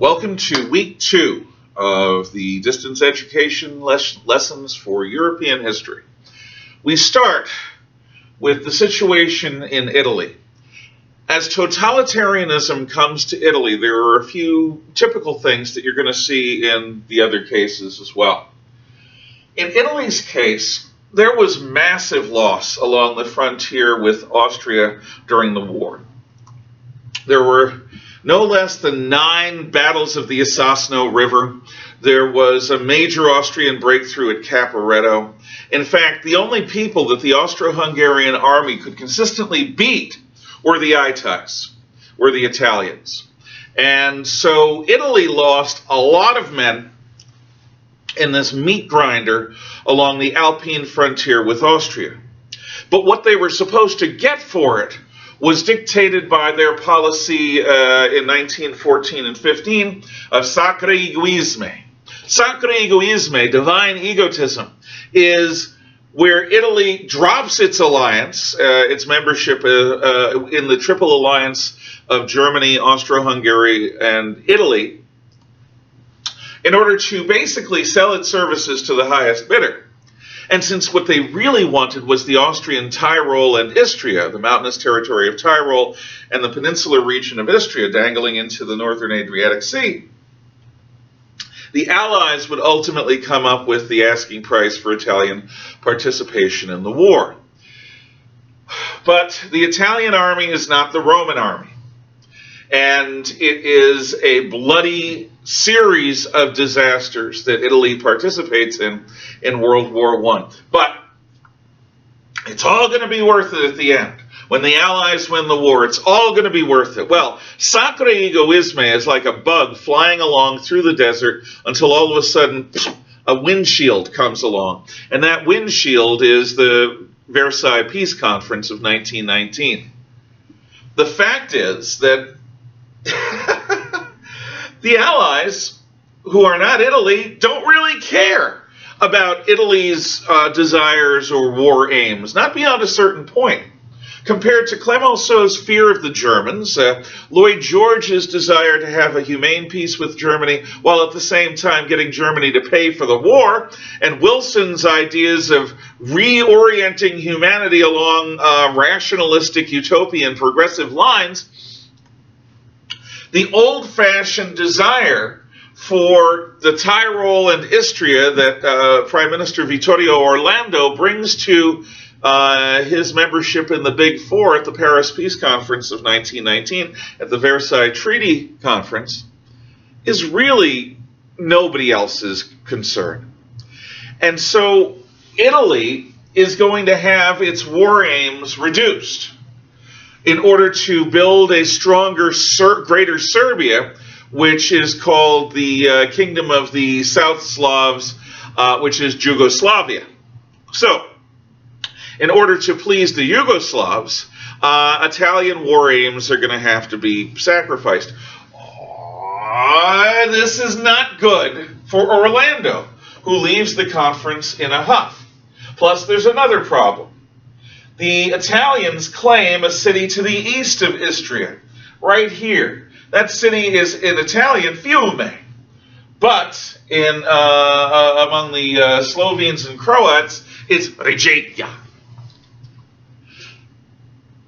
Welcome to week 2 of the distance education lessons for European history. We start with the situation in Italy. As totalitarianism comes to Italy, there are a few typical things that you're going to see in the other cases as well. In Italy's case, there was massive loss along the frontier with Austria during the war. There were no less than 9 battles of the Isonzo River. There was a major Austrian breakthrough at Caporetto. In fact, the only people that the Austro-Hungarian army could consistently beat were the Italians, were the Italians. And so Italy lost a lot of men in this meat grinder along the Alpine frontier with Austria. But what they were supposed to get for it was dictated by their policy in 1914 and 15 of sacro egoismo. Sacro egoismo, divine egotism, is where Italy drops its alliance, its membership in the Triple Alliance of Germany, Austro-Hungary, and Italy, in order to basically sell its services to the highest bidder. And since what they really wanted was the Austrian Tyrol and Istria, the mountainous territory of Tyrol and the peninsular region of Istria dangling into the northern Adriatic Sea, the Allies would ultimately come up with the asking price for Italian participation in the war. But the Italian army is not the Roman army. And it is a bloody series of disasters that Italy participates in World War I. But it's all going to be worth it at the end. When the Allies win the war, it's all going to be worth it. Well, sacro egoismo is like a bug flying along through the desert until all of a sudden a windshield comes along. And that windshield is the Versailles Peace Conference of 1919. The fact is that the Allies, who are not Italy, don't really care about Italy's desires or war aims, not beyond a certain point. Compared to Clemenceau's fear of the Germans, Lloyd George's desire to have a humane peace with Germany while at the same time getting Germany to pay for the war, and Wilson's ideas of reorienting humanity along rationalistic, utopian, progressive lines, the old-fashioned desire for the Tyrol and Istria that Prime Minister Vittorio Orlando brings to his membership in the Big Four at the Paris Peace Conference of 1919, at the Versailles Treaty Conference, is really nobody else's concern. And so Italy is going to have its war aims reduced in order to build a stronger, greater Serbia, which is called the Kingdom of the South Slavs, which is Yugoslavia. So, in order to please the Yugoslavs, Italian war aims are going to have to be sacrificed. This is not good for Orlando, who leaves the conference in a huff. Plus, there's another problem. The Italians claim a city to the east of Istria, right here. That city is in Italian Fiume, but among the Slovenes and Croats, it's Reggio.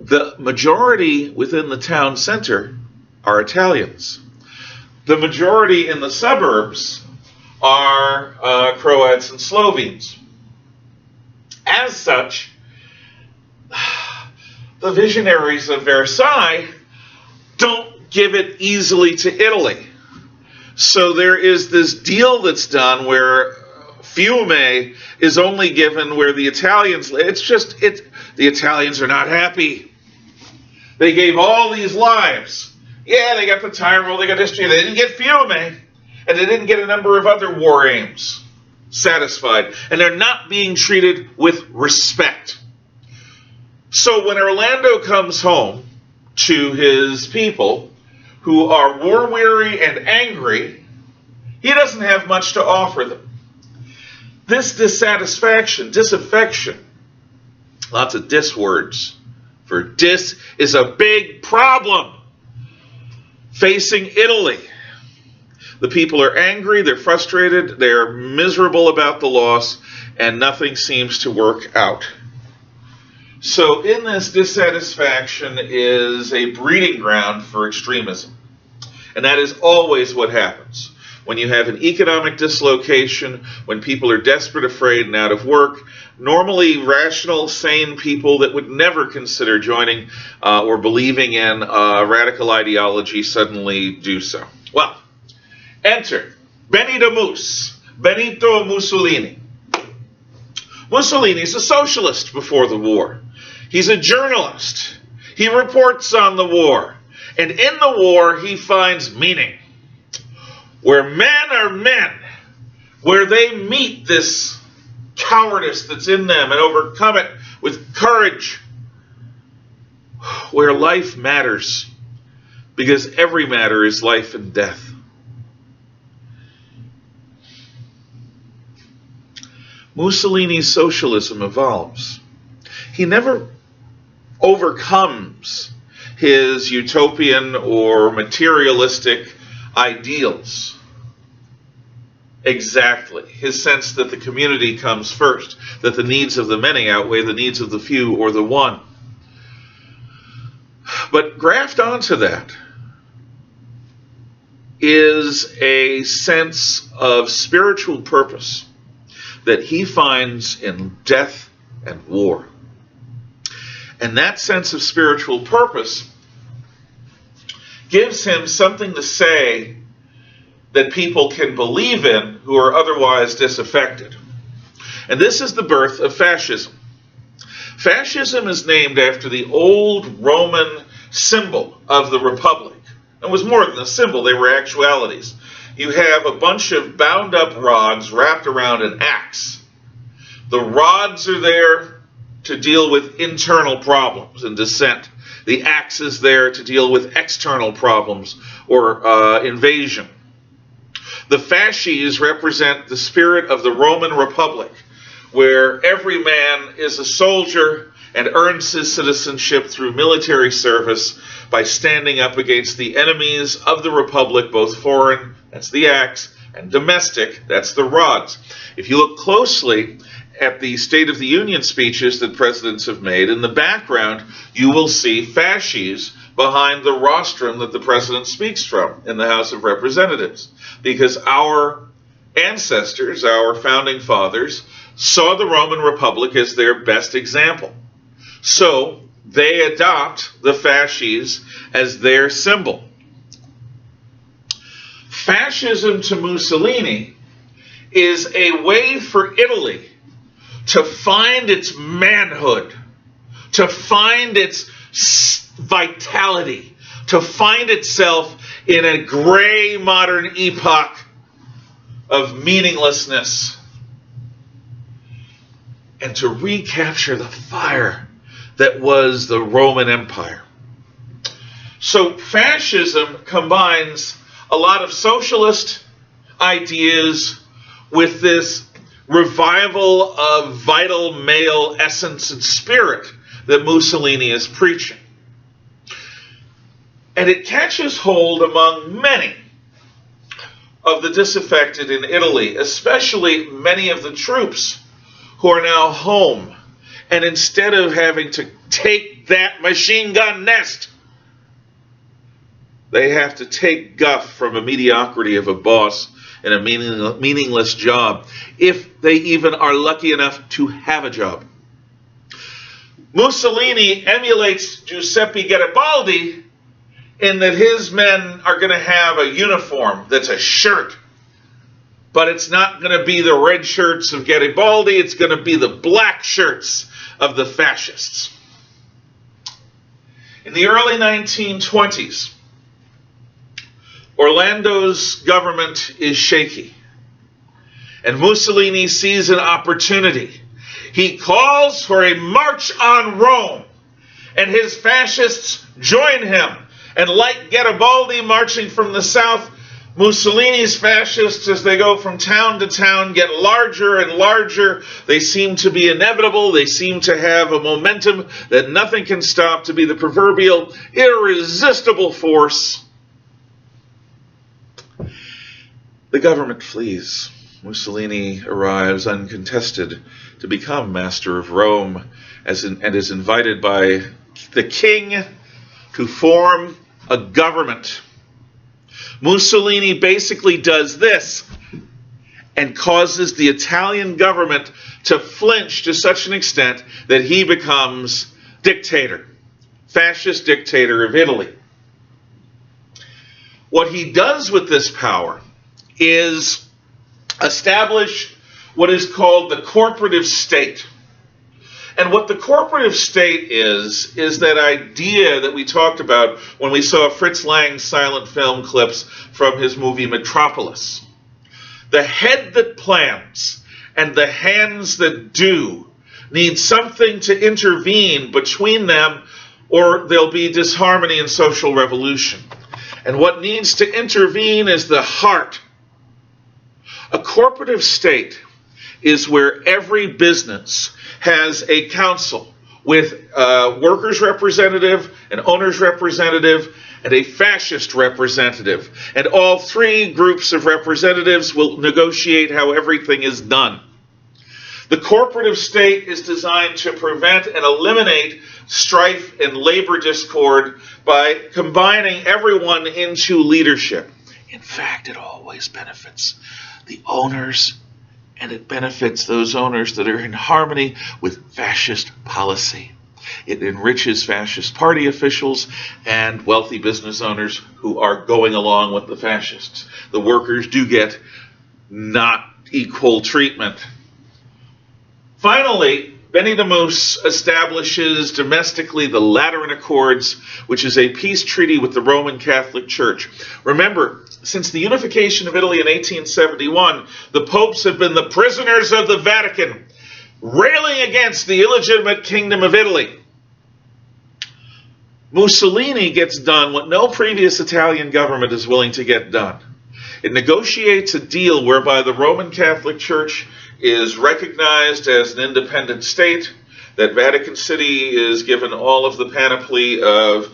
The majority within the town center are Italians. The majority in the suburbs are Croats and Slovenes. As such, the visionaries of Versailles don't give it easily to Italy. So there is this deal that's done where Fiume is only given where the Italians, the Italians are not happy. They gave all these lives. Yeah, they got the Tyrol, they got Istria, they didn't get Fiume, and they didn't get a number of other war aims satisfied. And they're not being treated with respect. So when Orlando comes home to his people, who are war-weary and angry, he doesn't have much to offer them. This dissatisfaction, disaffection, lots of dis words for dis, is a big problem facing Italy. The people are angry, they're frustrated, they're miserable about the loss, and nothing seems to work out. So in this, dissatisfaction is a breeding ground for extremism. And that is always what happens. When you have an economic dislocation, when people are desperate, afraid, and out of work, normally rational, sane people that would never consider joining or believing in radical ideology suddenly do so. Well, enter Benito Mussolini. Mussolini's a socialist before the war. He's a journalist. He reports on the war. And in the war, he finds meaning. Where men are men, where they meet this cowardice that's in them and overcome it with courage, where life matters, because every matter is life and death. Mussolini's socialism evolves. He never overcomes his utopian or materialistic ideals. Exactly. His sense that the community comes first, that the needs of the many outweigh the needs of the few or the one. But graft onto that is a sense of spiritual purpose that he finds in death and war. And that sense of spiritual purpose gives him something to say that people can believe in who are otherwise disaffected. And this is the birth of fascism. Fascism is named after the old Roman symbol of the Republic. It was more than a symbol, they were actualities. You have a bunch of bound up rods wrapped around an axe. The rods are there to deal with internal problems and dissent. The axe is there to deal with external problems or invasion. The fasces represent the spirit of the Roman Republic, where every man is a soldier and earns his citizenship through military service by standing up against the enemies of the Republic, both foreign, that's the axe, and domestic, that's the rods. If you look closely at the State of the Union speeches that presidents have made, in the background you will see fasces behind the rostrum that the president speaks from in the House of Representatives. Because our ancestors, our founding fathers, saw the Roman Republic as their best example. So they adopt the fasces as their symbol. Fascism to Mussolini is a way for Italy to find its manhood, to find its vitality, to find itself in a gray modern epoch of meaninglessness, and to recapture the fire that was the Roman Empire. So fascism combines a lot of socialist ideas with this revival of vital male essence and spirit that Mussolini is preaching. And it catches hold among many of the disaffected in Italy, especially many of the troops who are now home. And instead of having to take that machine gun nest, they have to take guff from a mediocrity of a boss in a meaningless job, if they even are lucky enough to have a job. Mussolini emulates Giuseppe Garibaldi in that his men are going to have a uniform that's a shirt, but it's not going to be the red shirts of Garibaldi, it's going to be the black shirts of the fascists. In the early 1920s, Orlando's government is shaky, and Mussolini sees an opportunity. He calls for a march on Rome, and his fascists join him. And like Garibaldi marching from the south, Mussolini's fascists, as they go from town to town, get larger and larger. They seem to be inevitable. They seem to have a momentum that nothing can stop, to be the proverbial irresistible force. The government flees. Mussolini arrives uncontested to become master of Rome and is invited by the king to form a government. Mussolini basically does this and causes the Italian government to flinch to such an extent that he becomes dictator, fascist dictator of Italy. What he does with this power is establish what is called the corporative state. And what the corporative state is that idea that we talked about when we saw Fritz Lang's silent film clips from his movie Metropolis. The head that plans and the hands that do need something to intervene between them, or there'll be disharmony and social revolution. And what needs to intervene is the heart. A corporative state is where every business has a council with a workers' representative, an owner's representative, and a fascist representative. And all three groups of representatives will negotiate how everything is done. The corporative state is designed to prevent and eliminate strife and labor discord by combining everyone into leadership. In fact, it always benefits the owners, and it benefits those owners that are in harmony with fascist policy. It enriches fascist party officials and wealthy business owners who are going along with the fascists. The workers do get not equal treatment. Finally, Benny the Moose establishes domestically the Lateran Accords, which is a peace treaty with the Roman Catholic Church. Remember, since the unification of Italy in 1871, the popes have been the prisoners of the Vatican, railing against the illegitimate kingdom of Italy. Mussolini gets done what no previous Italian government is willing to get done. It negotiates a deal whereby the Roman Catholic Church is recognized as an independent state, that Vatican City is given all of the panoply of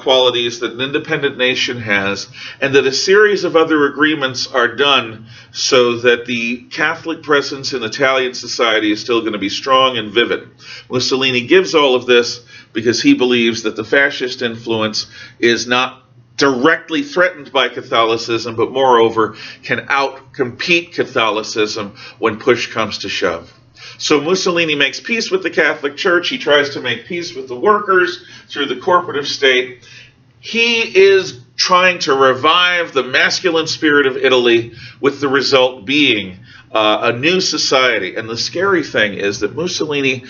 qualities that an independent nation has, and that a series of other agreements are done so that the Catholic presence in Italian society is still going to be strong and vivid. Mussolini gives all of this because he believes that the fascist influence is not directly threatened by Catholicism, but moreover can outcompete Catholicism when push comes to shove. So Mussolini makes peace with the Catholic Church. He tries to make peace with the workers through the corporative state. He is trying to revive the masculine spirit of Italy, with the result being a new society. And the scary thing is that Mussolini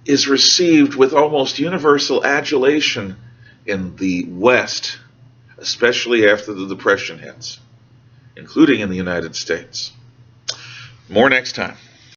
is received with almost universal adulation in the West, especially after the Depression hits, including in the United States. More next time.